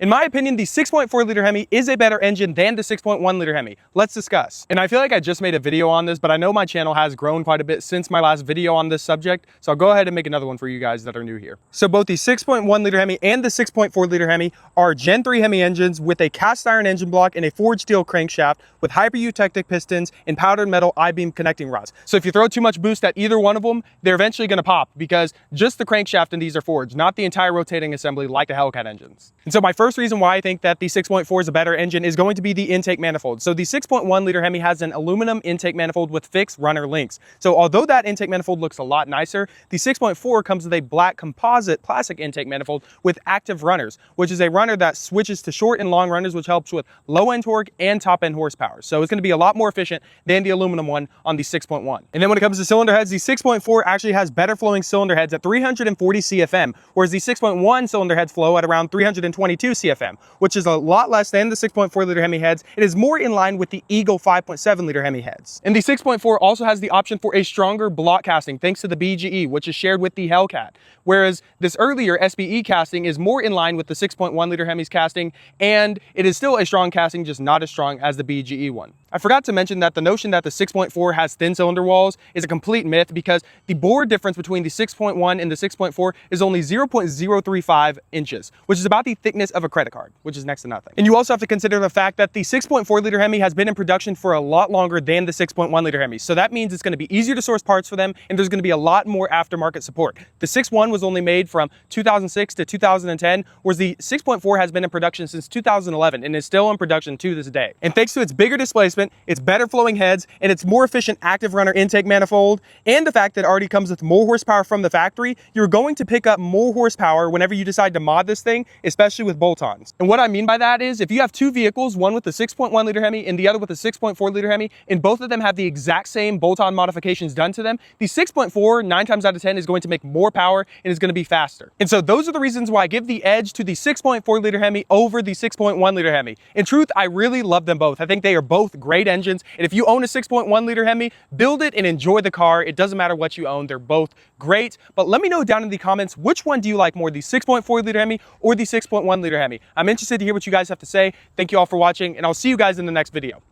In my opinion, the 6.4 liter Hemi is a better engine than the 6.1 liter Hemi. Let's discuss. And I feel like I just made a video on this, but I know my channel has grown quite a bit since my last video on this subject, so I'll go ahead and make another one for you guys that are new here. So both the 6.1 liter Hemi and the 6.4 liter Hemi are Gen 3 Hemi engines with a cast iron engine block and a forged steel crankshaft with hyper-eutectic pistons and powdered metal I-beam connecting rods. So if you throw too much boost at either one of them, they're eventually going to pop because just the crankshaft in these are forged, not the entire rotating assembly like the Hellcat engines. And so my first reason why I think that the 6.4 is a better engine is going to be the intake manifold. So the 6.1 liter Hemi has an aluminum intake manifold with fixed runner links. So although that intake manifold looks a lot nicer, the 6.4 comes with a black composite plastic intake manifold with active runners, which is a runner that switches to short and long runners, which helps with low end torque and top end horsepower. So it's going to be a lot more efficient than the aluminum one on the 6.1. And then when it comes to cylinder heads, the 6.4 actually has better flowing cylinder heads at 340 CFM, whereas the 6.1 cylinder heads flow at around 322 CFM, which is a lot less than the 6.4 liter Hemi heads. It is more in line with the Eagle 5.7 liter Hemi heads. And the 6.4 also has the option for a stronger block casting thanks to the BGE, which is shared with the Hellcat, whereas this earlier SBE casting is more in line with the 6.1 liter Hemi's casting, and it is still a strong casting, just not as strong as the BGE one. I forgot to mention that the notion that the 6.4 has thin cylinder walls is a complete myth because the bore difference between the 6.1 and the 6.4 is only 0.035 inches, which is about the thickness of a credit card, which is next to nothing. And you also have to consider the fact that the 6.4 liter Hemi has been in production for a lot longer than the 6.1 liter Hemi. So that means it's going to be easier to source parts for them, and there's going to be a lot more aftermarket support. The 6.1 was only made from 2006 to 2010, whereas the 6.4 has been in production since 2011 and is still in production to this day. And thanks to its bigger displacement, its better flowing heads, and its more efficient active runner intake manifold, and the fact that it already comes with more horsepower from the factory, you're going to pick up more horsepower whenever you decide to mod this thing, especially with bolt-ons. And what I mean by that is if you have two vehicles, one with the 6.1 liter Hemi and the other with the 6.4 liter Hemi, and both of them have the exact same bolt-on modifications done to them, the 6.4 9 times out of 10 is going to make more power and is going to be faster. And so those are the reasons why I give the edge to the 6.4 liter Hemi over the 6.1 liter Hemi. In truth, I really love them both. I think they are both great engines, and if you own a 6.1 liter Hemi, build it and enjoy the car. It doesn't matter what you own, they're both great. But let me know down in the comments, which one do you like more, the 6.4 liter Hemi or the 6.1 liter Hemi? I'm interested to hear what you guys have to say. Thank you all for watching, and I'll see you guys in the next video.